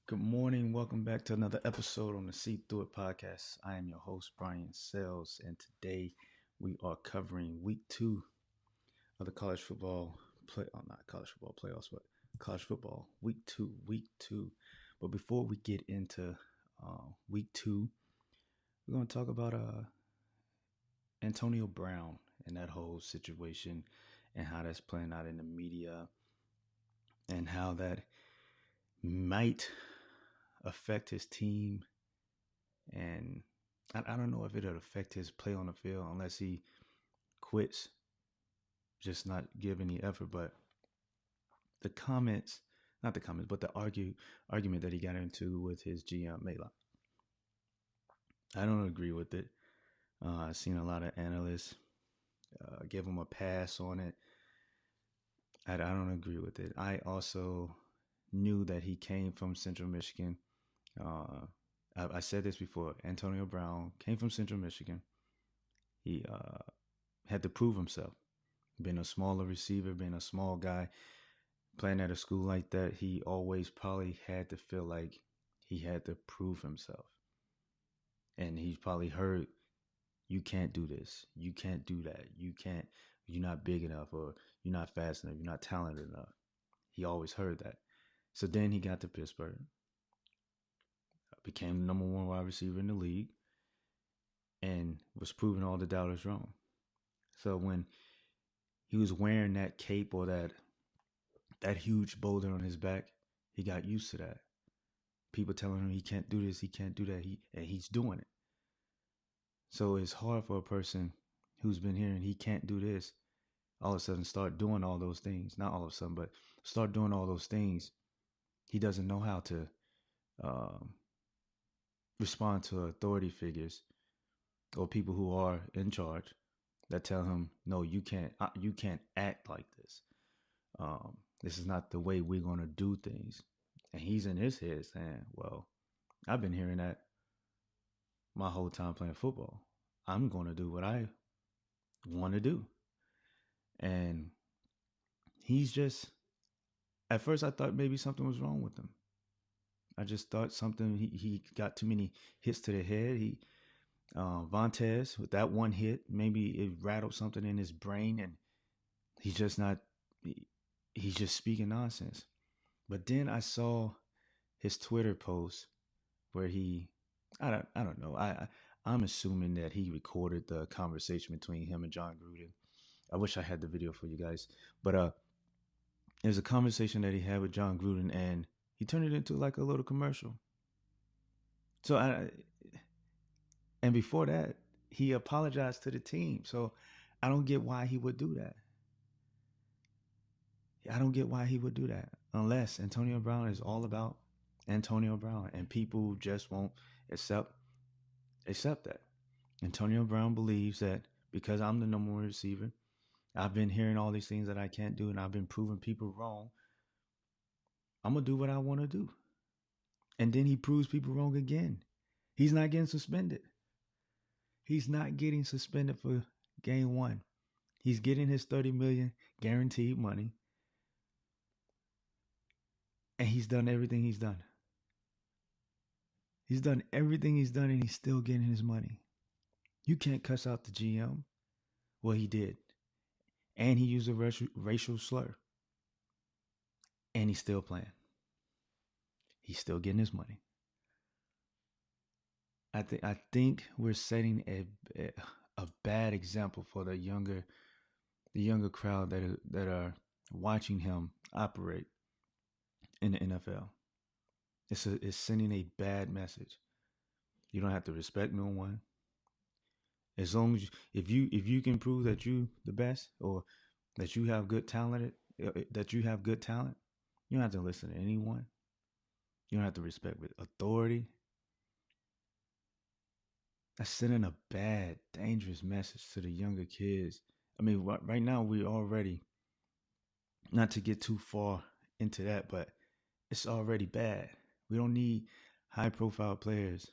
Good morning. Welcome back to another episode on the See Through It podcast. I am your host, Brian Sells, and today we are covering week 2 of the college football not college football playoffs, but college football week 2. But before we get into week 2, we're going to talk about Antonio Brown and that whole situation and how that's playing out in the media and how that might affect his team. And I don't know if it'll affect his play on the field unless he quits, just not give any effort. But the comments, not the comments, but the argument that he got into with his GM Maylock, I don't agree with it. I've seen a lot of analysts give him a pass on it. I don't agree with it. I also knew that he came from Central Michigan. I said this before. Antonio Brown came from Central Michigan. He had to prove himself. Being a smaller receiver, being a small guy, playing at a school like that, he always probably had to feel like he had to prove himself. And he's probably heard, you can't do this. You can't do that. You're not big enough, or you're not fast enough. You're not talented enough. He always heard that. So then he got to Pittsburgh, became the number 1 wide receiver in the league, and was proving all the doubters wrong. So when he was wearing that cape or that huge boulder on his back, he got used to that. People telling him he can't do this, he can't do that, and he's doing it. So it's hard for a person who's been hearing he can't do this, all of a sudden start doing all those things. Not all of a sudden, but start doing all those things. He doesn't know how to respond to authority figures or people who are in charge that tell him, no, you can't act like this. This is not the way we're going to do things. And he's in his head saying, well, I've been hearing that my whole time playing football. I'm going to do what I want to do. And he's just, at first I thought maybe something was wrong with him. I just thought he got too many hits to the head. Vontaze, with that one hit, maybe it rattled something in his brain, and he's just speaking nonsense. But then I saw his Twitter post where I don't know. I'm assuming that he recorded the conversation between him and John Gruden. I wish I had the video for you guys. But there's a conversation that he had with John Gruden, and he turned it into like a little commercial. So and before that, he apologized to the team. So I don't get why he would do that. I don't get why he would do that unless Antonio Brown is all about Antonio Brown, and people just won't accept that. Antonio Brown believes that because I'm the number 1 receiver, I've been hearing all these things that I can't do, and I've been proving people wrong. I'm going to do what I want to do. And then he proves people wrong again. He's not getting suspended. He's not getting suspended for game 1. He's getting his $30 million guaranteed money. And he's done everything he's done. He's done everything he's done, and he's still getting his money. You can't cuss out the GM. Well, he did. And he used a racial slur. And he's still playing. He's still getting his money. I think we're setting a bad example for the younger crowd that are watching him operate in the NFL. It's sending a bad message. You don't have to respect no one. As long as if you can prove that you the best, or that you have good talent, you don't have to listen to anyone. You don't have to respect authority. That's sending a bad, dangerous message to the younger kids. I mean, right now we're already, not to get too far into that, but it's already bad. We don't need high-profile players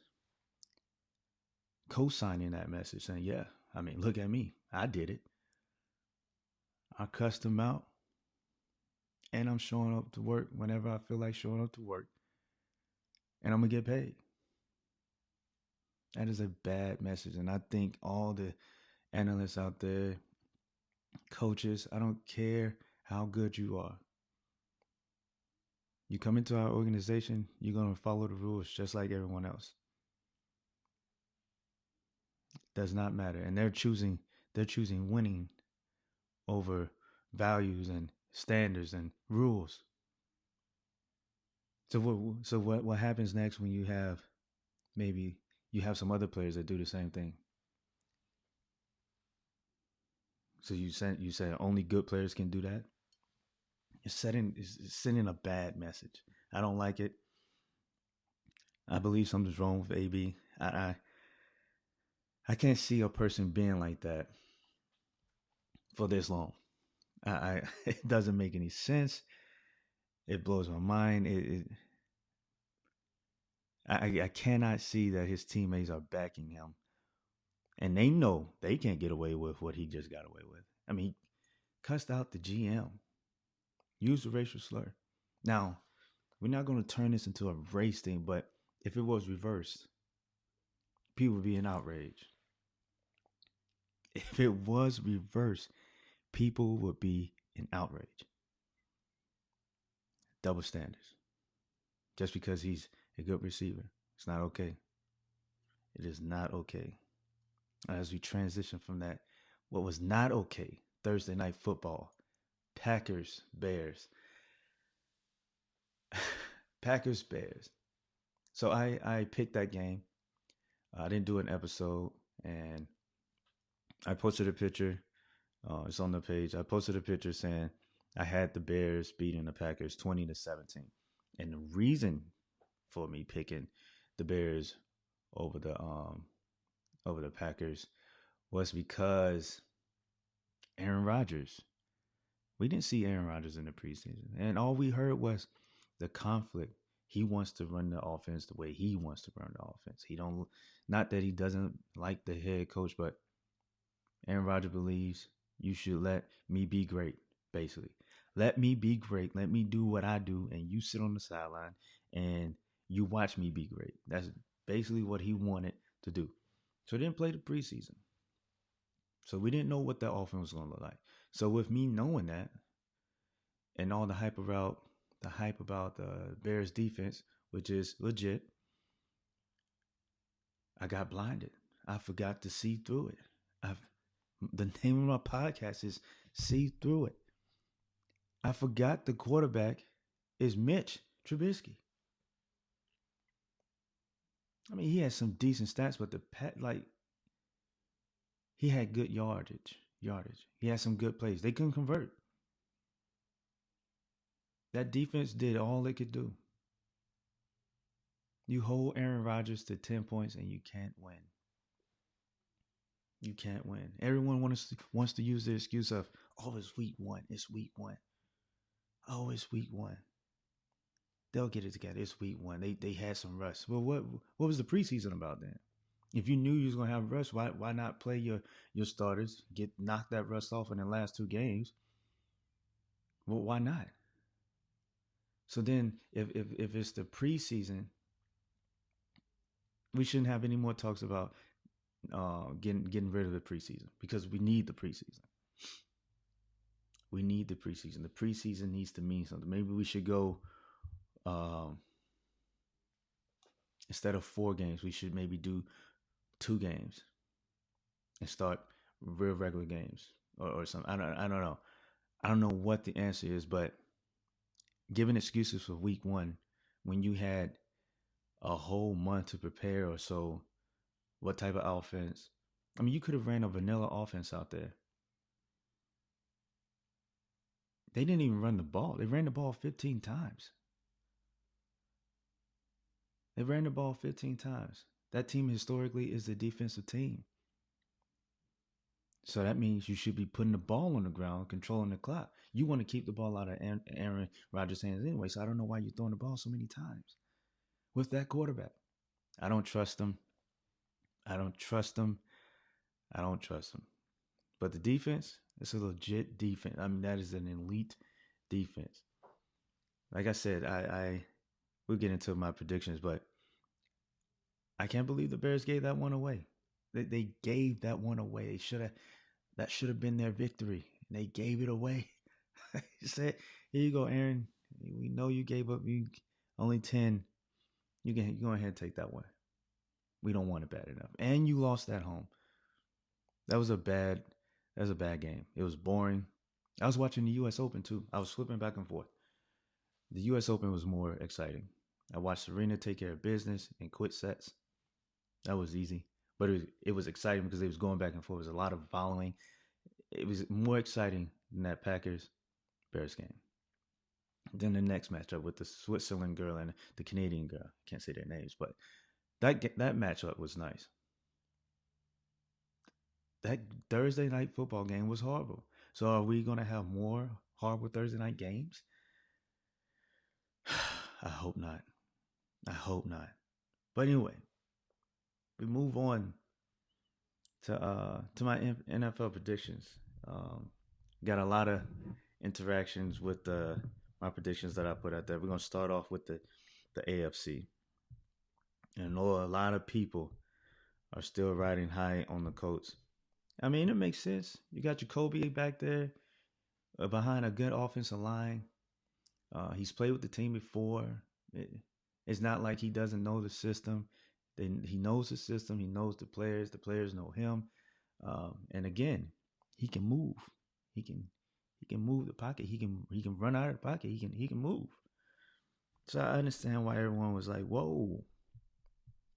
co-signing that message, saying, yeah, I mean, look at me. I did it. I cussed them out, and I'm showing up to work whenever I feel like showing up to work. and I'm gonna get paid. That is a bad message. And I think all the analysts out there, coaches, I don't care how good you are. You come into our organization, you're gonna follow the rules just like everyone else. Does not matter. And they're choosing winning over values and standards and rules. So what happens next when you have maybe you have some other players that do the same thing? So you say only good players can do that. It's sending a bad message. I don't like it. I believe something's wrong with AB. I can't see a person being like that for this long. It doesn't make any sense. It blows my mind. I cannot see that his teammates are backing him, and they know they can't get away with what he just got away with. I mean, he cussed out the GM, used a racial slur. Now, we're not going to turn this into a race thing, but if it was reversed, people would be in outrage. If it was reversed, people would be in outrage. Double standards. Just because he's a good receiver, it's not okay. It is not okay. As we transition from that, what was not okay, Thursday night football, Packers, Bears. Packers, Bears. So I picked that game. I didn't do an episode, and I posted a picture. It's on the page. I posted a picture saying I had the Bears beating the Packers 20-17, and the reason for me picking the Bears over the Packers was because Aaron Rodgers. We didn't see Aaron Rodgers in the preseason, and all we heard was the conflict. He wants to run the offense the way he wants to run the offense. He don't, not that he doesn't like the head coach, but Aaron Rodgers believes you should let me be great. Basically, let me be great. Let me do what I do, and you sit on the sideline and you watch me be great. That's basically what he wanted to do. So he didn't play the preseason. So we didn't know what that offense was going to look like. So with me knowing that, and all the hype about the Bears defense, which is legit, I got blinded. I forgot to see through it. The name of my podcast is See Through It. I forgot the quarterback is Mitch Trubisky. I mean, he had some decent stats, but he had good yardage. He had some good plays. They couldn't convert. That defense did all it could do. You hold Aaron Rodgers to 10 points and you can't win. You can't win. Everyone wants to use the excuse of, oh, it's week one. It's week one. Oh, it's week one. They'll get it together. It's week one. They had some rust. Well, what was the preseason about then? If you knew you was gonna have rust, why not play your starters? Knock that rust off in the last two games. Well, why not? So then, if it's the preseason, we shouldn't have any more talks about getting rid of the preseason, because we need the preseason. We need the preseason. The preseason needs to mean something. Maybe we should go instead of 4 games, we should maybe do 2 games and start real regular games or something. I don't know. I don't know what the answer is, but giving excuses for week one when you had a whole month to prepare or so, what type of offense? I mean, you could have ran a vanilla offense out there. They didn't even run the ball. They ran the ball 15 times. That team historically is the defensive team. So that means you should be putting the ball on the ground, controlling the clock. You want to keep the ball out of Aaron Rodgers' hands anyway, so I don't know why you're throwing the ball so many times with that quarterback. I don't trust him. But the defense, it's a legit defense. I mean, that is an elite defense. Like I said, we'll get into my predictions, but I can't believe the Bears gave that one away. They gave that one away. That should have been their victory. And they gave it away. He said, "Here you go, Aaron. We know you gave up only 10. You go ahead and take that one. We don't want it bad enough. And you lost at home. That was a bad game. It was boring. I was watching the US Open too. I was flipping back and forth. The US Open was more exciting. I watched Serena take care of business and quit sets. That was easy. But it was exciting because it was going back and forth. There was a lot of following. It was more exciting than that Packers Bears game. Then the next matchup with the Switzerland girl and the Canadian girl. Can't say their names, but that matchup was nice. That Thursday night football game was horrible. So are we going to have more horrible Thursday night games? I hope not. I hope not. But anyway, we move on to my NFL predictions. Got a lot of interactions with my predictions that I put out there. We're gonna start off with the AFC, and I know a lot of people are still riding high on the Colts. I mean, it makes sense. You got Jacoby back there behind a good offensive line. He's played with the team before. It's not like he doesn't know the system. He knows the system. He knows the players. The players know him. And again, he can move. He can move the pocket. He can run out of the pocket. He can move. So I understand why everyone was like, "Whoa,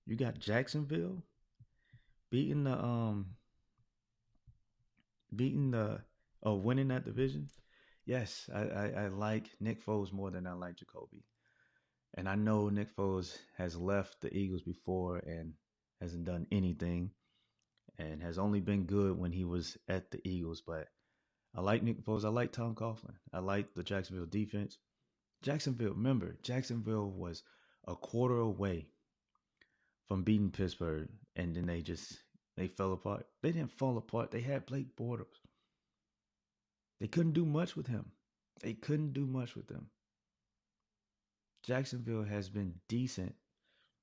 you got Jacksonville beating winning that division." Yes, I like Nick Foles more than I like Jacoby. And I know Nick Foles has left the Eagles before and hasn't done anything and has only been good when he was at the Eagles. But I like Nick Foles. I like Tom Coughlin. I like the Jacksonville defense. Remember, Jacksonville was a quarter away from beating Pittsburgh, and then they fell apart. They didn't fall apart. They had Blake Bortles. They couldn't do much with him. Jacksonville has been decent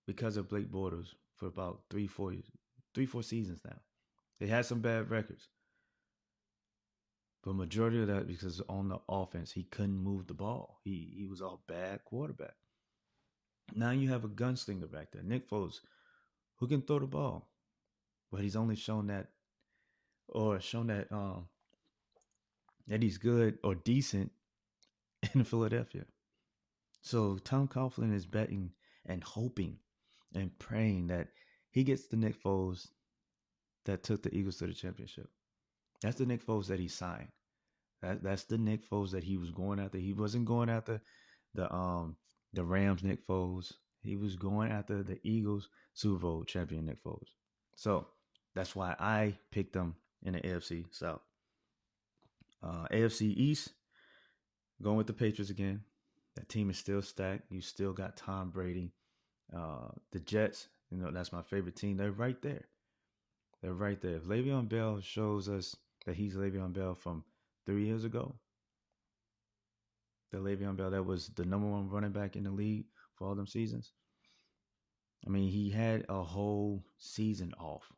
because of Blake Bortles for about 3-4 seasons now. They had some bad records, but majority of that because on the offense he couldn't move the ball. He was a bad quarterback. Now you have a gunslinger back there, Nick Foles, who can throw the ball, but he's only shown that that he's good or decent in Philadelphia. So Tom Coughlin is betting and hoping and praying that he gets the Nick Foles that took the Eagles to the championship. That's the Nick Foles that he signed. That's the Nick Foles that he was going after. He wasn't going after the Rams Nick Foles. He was going after the Eagles Super Bowl champion Nick Foles. So that's why I picked them in the AFC South. AFC East, going with the Patriots again. That team is still stacked. You still got Tom Brady. The Jets, that's my favorite team. They're right there. If Le'Veon Bell shows us that he's Le'Veon Bell from 3 years ago, the Le'Veon Bell that was the number one running back in the league for all them seasons. I mean, he had a whole season off.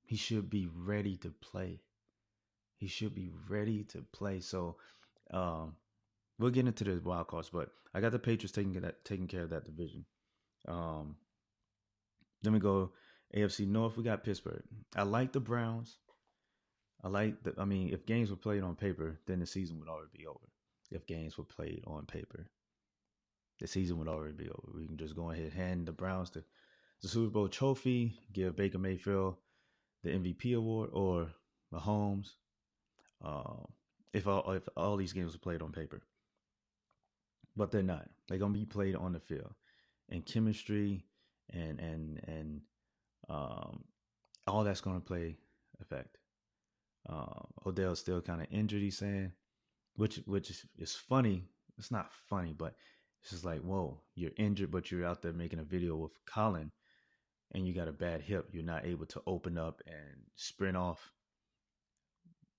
He should be ready to play. So, we'll get into the wild cards, but I got the Patriots taking care of that division. Then we go AFC North. We got Pittsburgh. I like the Browns. If games were played on paper, then the season would already be over. If games were played on paper, the season would already be over. We can just go ahead and hand the Browns the Super Bowl trophy, give Baker Mayfield the MVP award, or Mahomes. If all these games were played on paper. But they're not. They're gonna be played on the field, and chemistry and all that's gonna play effect. Odell's still kind of injured, he's saying, which is funny. It's not funny, but it's just like, whoa, you're injured, but you're out there making a video with Colin, and you got a bad hip. You're not able to open up and sprint off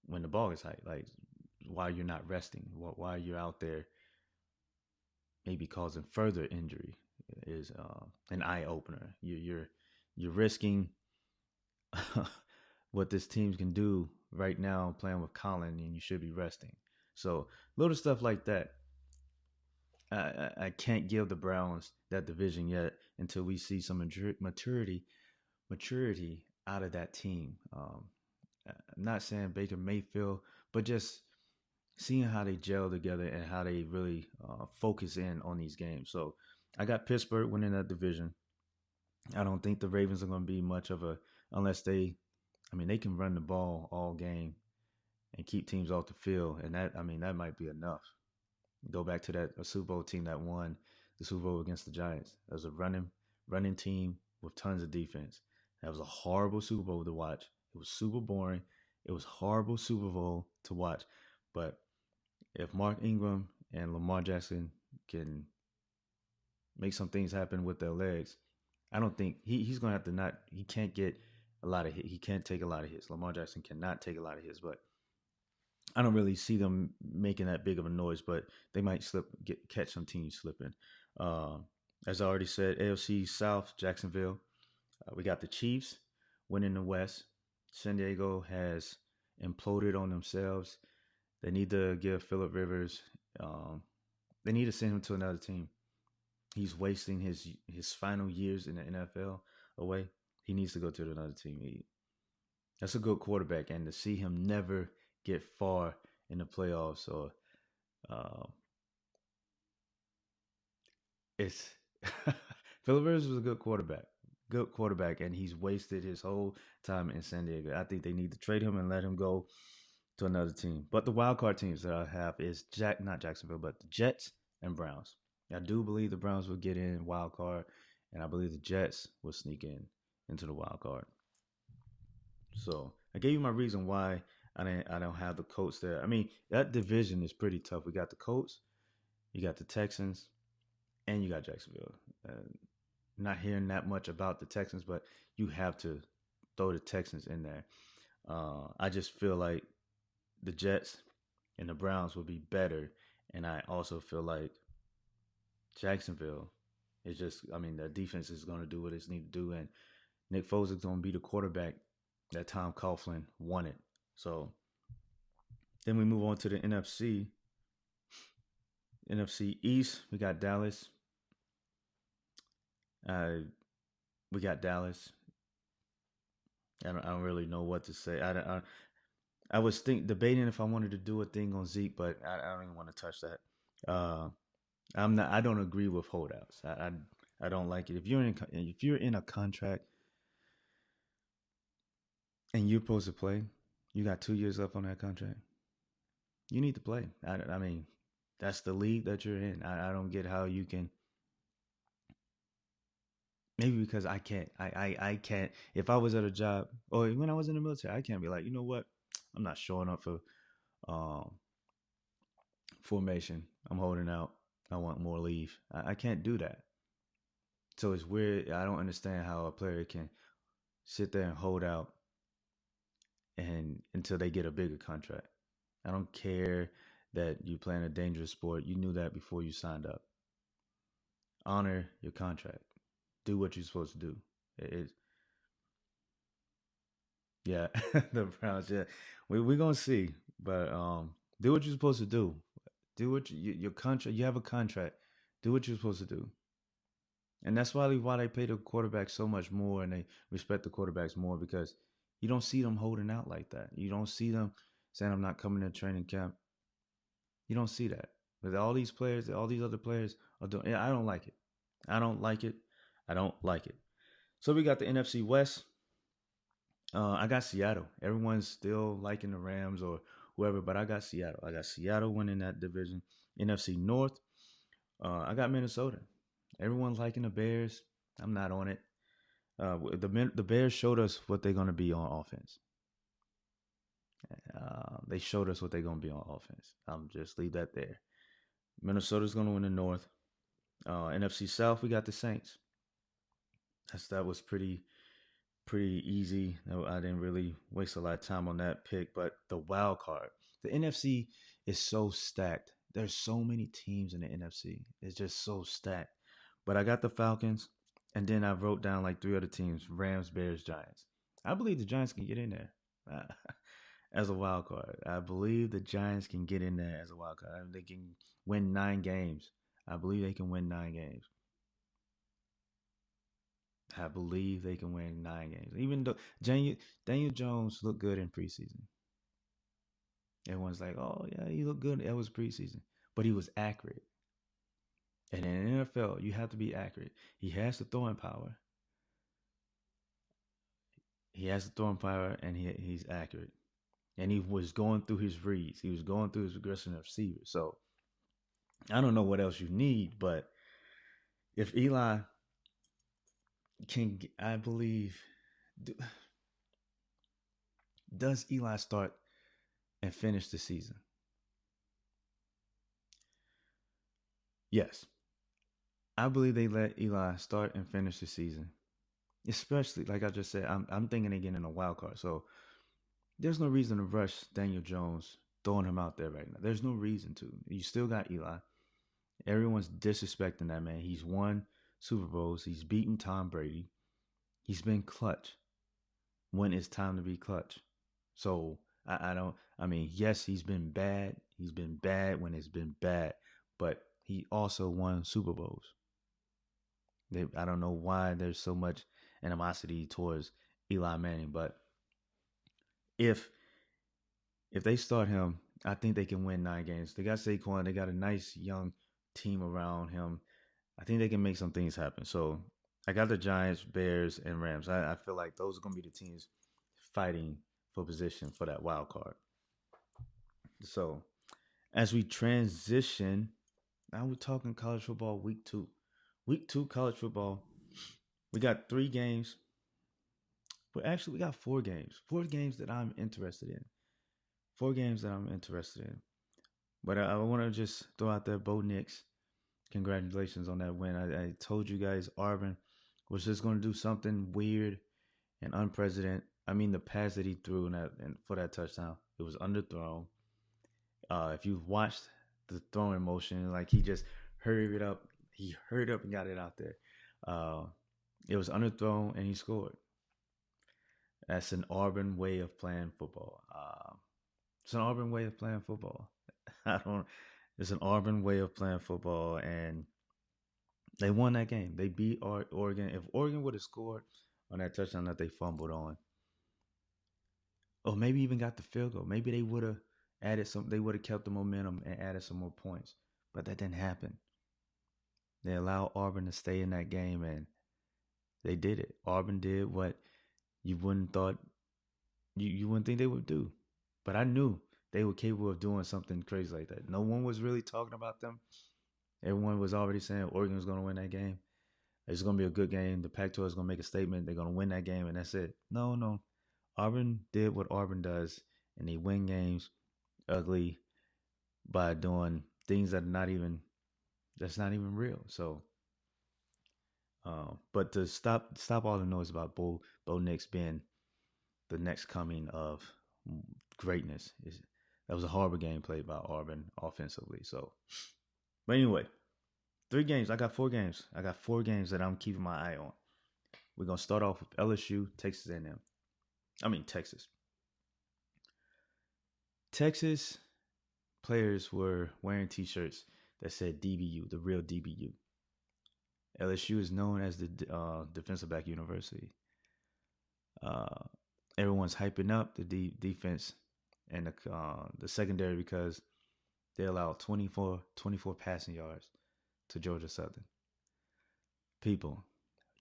when the ball is high. Like, while you're not resting, while you're out there maybe causing further injury. is an eye opener. You're risking what this team can do right now playing with Colin, and you should be resting. So little stuff like that. I can't give the Browns that division yet until we see some maturity out of that team. I'm not saying Baker Mayfield, but just seeing how they gel together and how they really focus in on these games. So I got Pittsburgh winning that division. I don't think the Ravens are going to be much of a unless they can run the ball all game and keep teams off the field, and that might be enough. Go back to that Super Bowl team that won the Super Bowl against the Giants. That was a running team with tons of defense. That was a horrible Super Bowl to watch. It was super boring. It was horrible Super Bowl to watch. But if Mark Ingram and Lamar Jackson can make some things happen with their legs, I don't think he's going to have to not. He can't get a lot of hits. He can't take a lot of hits. Lamar Jackson cannot take a lot of hits, but I don't really see them making that big of a noise, but they might catch some teams slipping. Uh, as I already said, AFC South, Jacksonville. We got the Chiefs winning the West. San Diego has imploded on themselves. They need to give Phillip Rivers. They need to send him to another team. He's wasting his final years in the NFL away. He needs to go to another team. That's a good quarterback, and to see him never get far in the playoffs or it's Phillip Rivers was a good quarterback, and he's wasted his whole time in San Diego. I think they need to trade him and let him go to another team. But the wild card teams that I have is not Jacksonville, but the Jets and Browns. I do believe the Browns will get in wild card, and I believe the Jets will sneak into the wild card. So I gave you my reason why I don't have the Colts there. I mean, that division is pretty tough. We got the Colts, you got the Texans, and you got Jacksonville. Not hearing that much about the Texans, but you have to throw the Texans in there. I just feel like the Jets and the Browns will be better, and I also feel like Jacksonville is their defense is going to do what it needs to do, and Nick Foles is going to be the quarterback that Tom Coughlin wanted. So then we move on to the NFC. NFC East, we got Dallas. We got Dallas. I don't really know what to say. I was debating if I wanted to do a thing on Zeke, but I don't even want to touch that. I don't agree with holdouts. I don't like it. If you're in a contract and you're supposed to play, you got 2 years left on that contract. You need to play. I mean, that's the league that you're in. I don't get how you can. Maybe because I can't. I can't. If I was at a job or when I was in the military, I can't be like, you know what? I'm not showing up for formation. I'm holding out. I want more leave. I can't do that. So it's weird. I don't understand how a player can sit there and hold out and until they get a bigger contract. I don't care that you play in a dangerous sport. You knew that before you signed up. Honor your contract. Do what you're supposed to do. Yeah, the Browns. Yeah, we're gonna see, but do what you're supposed to do. Do what your contract. You have a contract. Do what you're supposed to do, and that's why they pay the quarterback so much more, and they respect the quarterbacks more because you don't see them holding out like that. You don't see them saying, "I'm not coming to training camp." You don't see that. But all these players, all these other players are doing. Yeah, I don't like it. I don't like it. I don't like it. So we got the NFC West. I got Seattle. Everyone's still liking the Rams or whoever, but I got Seattle. I got Seattle winning that division. NFC North. I got Minnesota. Everyone's liking the Bears. I'm not on it. The Bears showed us what they're going to be on offense. They showed us what they're going to be on offense. Just leave that there. Minnesota's going to win the North. NFC South, we got the Saints. That was pretty easy. I didn't really waste a lot of time on that pick, but the wild card, the NFC is so stacked. There's so many teams in the NFC. It's just so stacked. But I got the Falcons, and then I wrote down like three other teams: Rams, Bears, Giants. I believe the Giants can get in there as a wild card. I believe the Giants can get in there as a wild card. They can win 9 games. I believe they can win 9 games. I believe they can win 9 games. Even though Daniel Jones looked good in preseason. Everyone's like, oh, yeah, he looked good. That was preseason. But he was accurate. And in the NFL, you have to be accurate. He has the throwing power. He has the throwing power, and he's accurate. And he was going through his reads. He was going through his regression of receivers. So I don't know what else you need, but if Eli can, I believe, does Eli start and finish the season? Yes. I believe they let Eli start and finish the season. Especially, like I just said, I'm thinking again in a wild card. So there's no reason to rush Daniel Jones throwing him out there right now. There's no reason to. You still got Eli. Everyone's disrespecting that man. He's won Super Bowls. He's beaten Tom Brady. He's been clutch when it's time to be clutch. So I don't. I mean, yes, he's been bad. He's been bad when it's been bad, but he also won Super Bowls. I don't know why there's so much animosity towards Eli Manning, but if if they start him, I think they can win 9 games. They got Saquon. They got a nice young team around him. I think they can make some things happen. So I got the Giants, Bears, and Rams. I feel like those are going to be the teams fighting for position for that wild card. So as we transition, now we're talking college football week 2. Week 2 college football. We got 3 games. But actually, we got 4 games. 4 games that I'm interested in. 4 games that I'm interested in. But I want to just throw out there Bo Nix. Congratulations on that win. I told you guys Auburn was just going to do something weird and unprecedented. I mean, the pass that he threw for that touchdown, it was underthrown. If you watched the throwing motion, like he just hurried up. He hurried up and got it out there. It was underthrown and he scored. That's an Auburn way of playing football. It's an Auburn way of playing football. I don't. It's an Auburn way of playing football, and they won that game. They beat Oregon. If Oregon would have scored on that touchdown that they fumbled on, or maybe even got the field goal, maybe they would have added some. They would have kept the momentum and added some more points. But that didn't happen. They allowed Auburn to stay in that game, and they did it. Auburn did what you wouldn't thought you wouldn't think they would do. But I knew they were capable of doing something crazy like that. No one was really talking about them. Everyone was already saying Oregon was going to win that game. It's going to be a good game. The Pac-12 is going to make a statement. They're going to win that game, and that's it. No. Auburn did what Auburn does, and they win games ugly by doing things that's not even real. So, but to stop all the noise about Bo Nix being the next coming of greatness, that was a horrible game played by Auburn offensively. So, but anyway, 3 games. I got 4 games. I got 4 games that I'm keeping my eye on. We're gonna start off with LSU, Texas A&M. I mean Texas. Texas players were wearing T-shirts that said DBU, the real DBU. LSU is known as the defensive back university. Everyone's hyping up the defense and the secondary because they allowed 24 passing yards to Georgia Southern. People,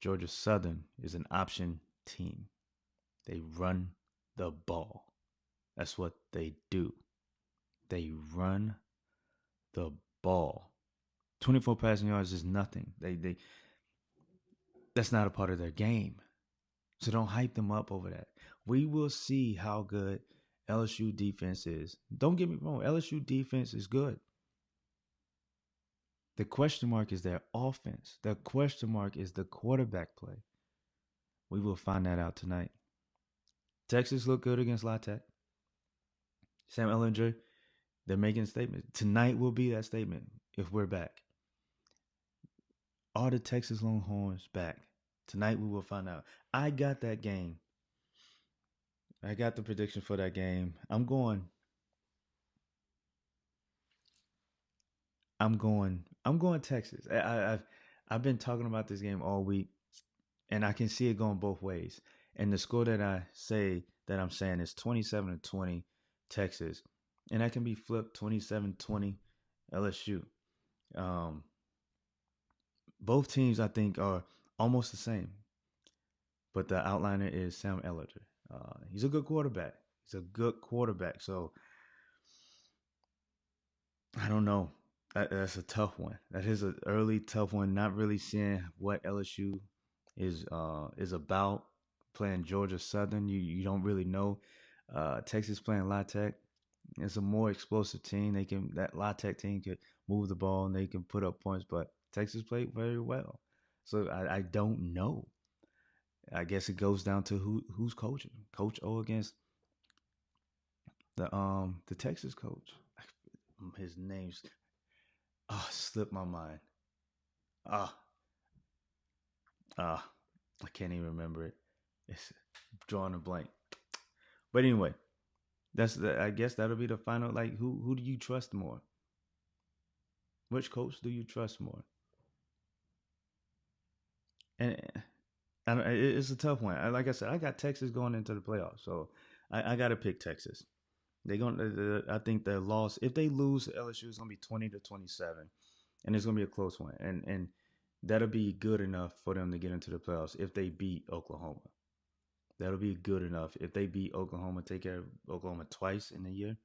Georgia Southern is an option team. They run the ball. That's what they do. They run the ball. 24 passing yards is nothing. That's not a part of their game. So don't hype them up over that. We will see how good LSU defense is. Don't get me wrong, LSU defense is good. The question mark is their offense. The question mark is the quarterback play. We will find that out tonight. Texas looked good against La Tech. Sam Ehlinger, they're making a statement. Tonight will be that statement if we're back. Are the Texas Longhorns back? Tonight we will find out. I got that game. I got the prediction for that game. I'm going Texas. I've been talking about this game all week, and I can see it going both ways. And the score that I'm saying is 27-20 Texas, and that can be flipped 27-20 LSU. Um, both teams I think are almost the same, but the outliner is Sam Ellinger. He's a good quarterback. So I don't know. That's a tough one. That is an early tough one. Not really seeing what LSU is about. Playing Georgia Southern, you don't really know. Texas playing La Tech. It's a more explosive team. That La Tech team could move the ball and they can put up points, but Texas played very well. So I don't know. I guess it goes down to who's coaching. Coach O against the Texas coach. His name's slipped my mind. Ah I can't even remember it. It's drawing a blank. But anyway, I guess that'll be the final. Like, who do you trust more? Which coach do you trust more? And it's a tough one. Like I said, I got Texas going into the playoffs, so I got to pick Texas. They're going. I think their loss, if they lose, LSU is going to be 20-27, and it's going to be a close one. And that'll be good enough for them to get into the playoffs if they beat Oklahoma. That'll be good enough if they beat Oklahoma, take care of Oklahoma twice in a year,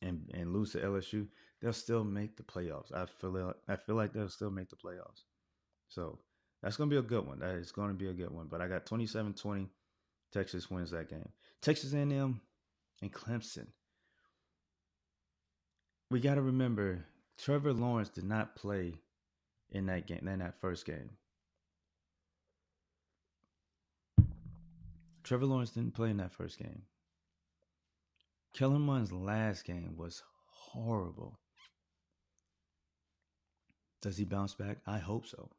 and lose to LSU. They'll still make the playoffs. I feel like they'll still make the playoffs. So that's gonna be a good one. That is gonna be a good one. But I got 27-20. Texas wins that game. Texas A&M and Clemson. We got to remember Trevor Lawrence did not play in that game. In that first game, Trevor Lawrence didn't play in that first game. Kellen Mond's last game was horrible. Does he bounce back? I hope so.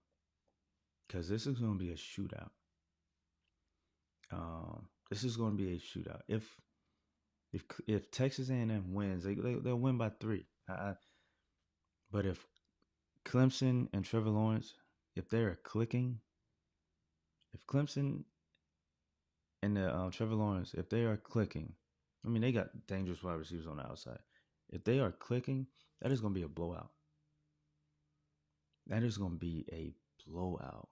Because this is going to be a shootout. This is going to be a shootout. If Texas A&M wins, they'll win by 3. But if Clemson and Trevor Lawrence, if they're clicking, if Clemson and Trevor Lawrence, if they are clicking, I mean, they got dangerous wide receivers on the outside. If they are clicking, that is going to be a blowout. That is going to be a blowout.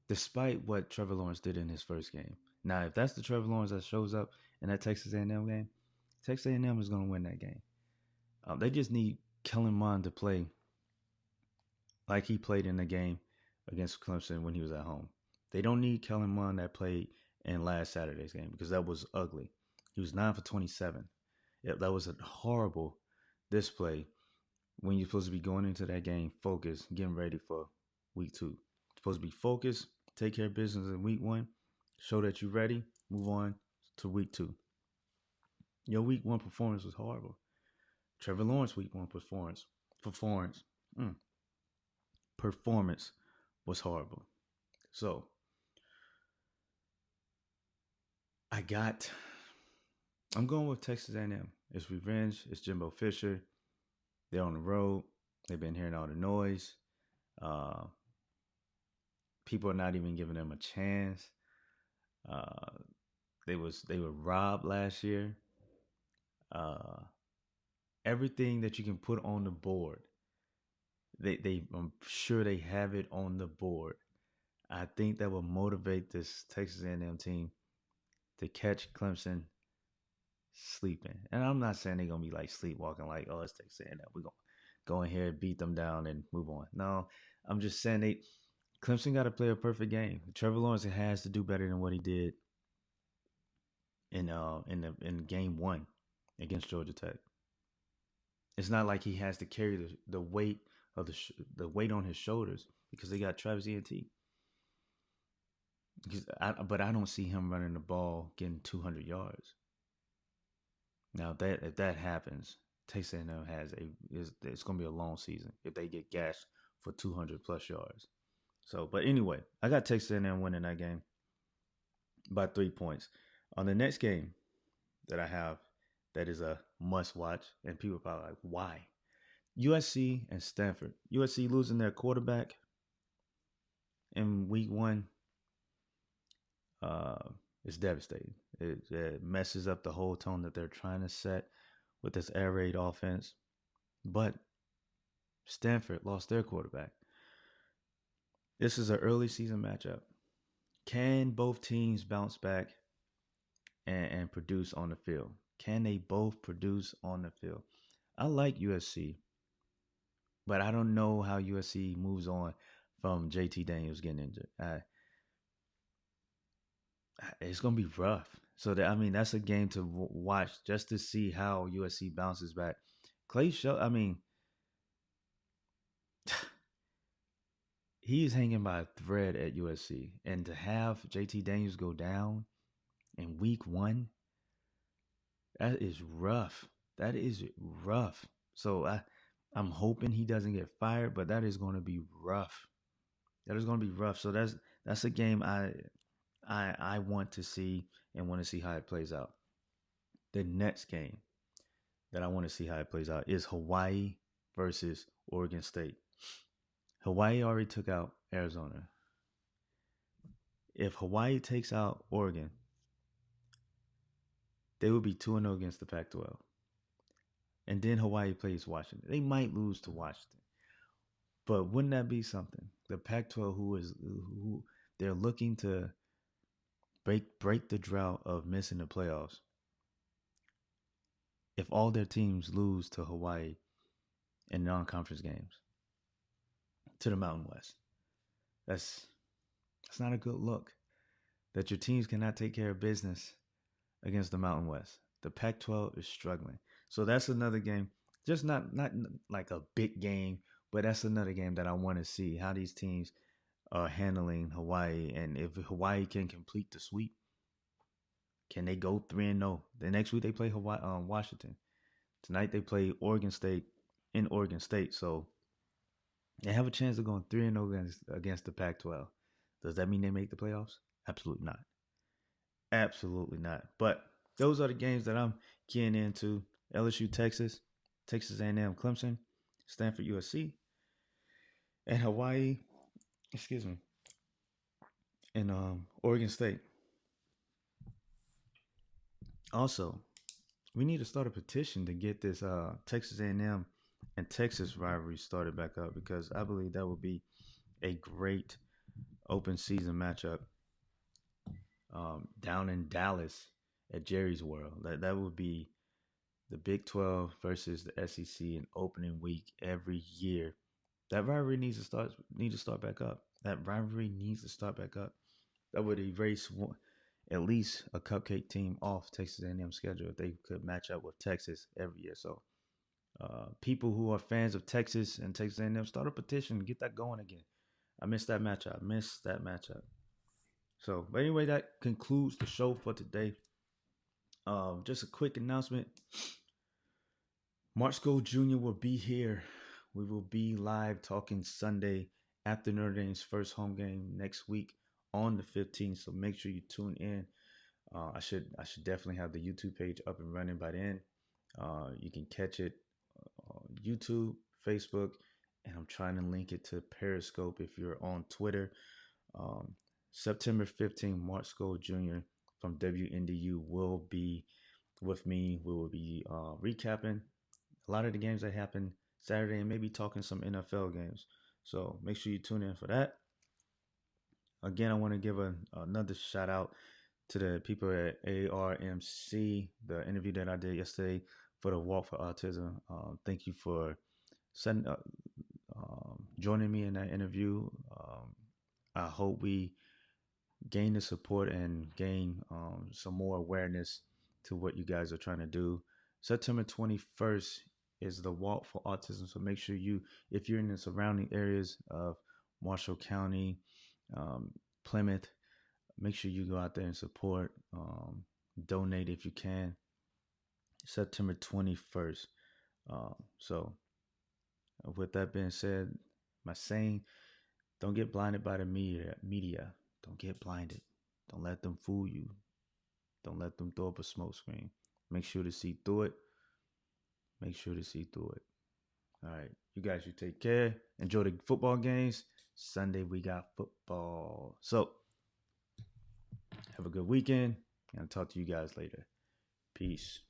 Despite what Trevor Lawrence did in his first game. Now, if that's the Trevor Lawrence that shows up in that Texas A&M game, Texas A&M is going to win that game. They just need Kellen Mond to play like he played in the game against Clemson when he was at home. They don't need Kellen Mond that played in last Saturday's game because that was ugly. He was 9 for 27. That was a horrible display when you're supposed to be going into that game focused, getting ready for week 2. You're supposed to be focused, take care of business in week 1, show that you're ready, move on to week 2. Your week 1 performance was horrible. Trevor Lawrence week 1 performance was horrible. So I'm going with Texas A&M. It's revenge. It's Jimbo Fisher. They're on the road. They've been hearing all the noise. People are not even giving them a chance. They were robbed last year. Everything that you can put on the board, I'm sure they have it on the board. I think that will motivate this Texas A&M team to catch Clemson sleeping. And I'm not saying they're gonna be like sleepwalking, like, oh, it's Texas A&M, we're gonna go in here, beat them down, and move on. No, I'm just saying Clemson got to play a perfect game. Trevor Lawrence has to do better than what he did in game 1 against Georgia Tech. It's not like he has to carry the weight of the weight on his shoulders because they got Travis Etienne. But I don't see him running the ball getting 200 yards. Now if that happens, Texas A&M has it's going to be a long season if they get gashed for 200 plus yards. So, but anyway, I got Texas A&M winning that game by 3 points. On the next game that I have, that is a must watch, and people are probably like, why? USC and Stanford. USC losing their quarterback in week one uh, is devastating. It messes up the whole tone that they're trying to set with this air raid offense. But Stanford lost their quarterback. This is an early season matchup. Can both teams bounce back and produce on the field? Can they both produce on the field? I like USC, but I don't know how USC moves on from JT Daniels getting injured. It's gonna be rough. So that, I mean, that's a game to watch just to see how USC bounces back. Clay Show, I mean, he's hanging by a thread at USC, and to have JT Daniels go down in week one, that is rough. That is rough. So I'm hoping he doesn't get fired, but that is going to be rough. That is going to be rough. So that's a game I want to see and want to see how it plays out. The next game that I want to see how it plays out is Hawaii versus Oregon State. Hawaii already took out Arizona. If Hawaii takes out Oregon, they will be 2-0 against the Pac-12. And then Hawaii plays Washington. They might lose to Washington. But wouldn't that be something? The Pac-12, who they're looking to break the drought of missing the playoffs. If all their teams lose to Hawaii in non-conference games to the Mountain West, that's not a good look. That your teams cannot take care of business against the Mountain West. The Pac-12 is struggling. So that's another game. Just not like a big game, but that's another game that I want to see how these teams are handling Hawaii, and if Hawaii can complete the sweep, can they go 3-0? The next week they play Washington. Tonight they play Oregon State in Oregon State, so they have a chance of going 3-0 against the Pac-12. Does that mean they make the playoffs? Absolutely not. Absolutely not. But those are the games that I'm keying into: LSU, Texas, Texas A&M, Clemson, Stanford, USC, and Hawaii. Excuse me. And Oregon State. Also, we need to start a petition to get this Texas A&M and Texas rivalry started back up, because I believe that would be a great open season matchup down in Dallas at Jerry's World. That would be the Big 12 versus the SEC in opening week every year. That rivalry needs to start back up. That rivalry needs to start back up. That would erase at least a cupcake team off Texas A&M schedule if they could match up with Texas every year. So people who are fans of Texas and Texas A&M, start a petition, get that going again. I missed that matchup. So, but anyway, that concludes the show for today. Just a quick announcement. March Gold Jr. will be here. We will be live talking Sunday after Notre Dame's first home game next week on the 15th. So make sure you tune in. I should definitely have the YouTube page up and running by then. You can catch it on YouTube, Facebook, and I'm trying to link it to Periscope if you're on Twitter. September 15th, Mark Skoll Jr. from WNDU will be with me. We will be recapping a lot of the games that happened Saturday and maybe talking some NFL games. So make sure you tune in for that. Again, I want to give another shout out to the people at ARMC, the interview that I did yesterday for the Walk for Autism. Thank you for joining me in that interview. I hope we gain the support and gain some more awareness to what you guys are trying to do. September 21st is the Walk for Autism. So make sure if you're in the surrounding areas of Marshall County, Plymouth, make sure you go out there and support, donate if you can. September 21st. So with that being said, my saying, don't get blinded by the media. Don't get blinded. Don't let them fool you. Don't let them throw up a smoke screen. Make sure to see through it. Make sure to see through it. All right. You guys should take care. Enjoy the football games. Sunday we got football. So have a good weekend. And I'll talk to you guys later. Peace.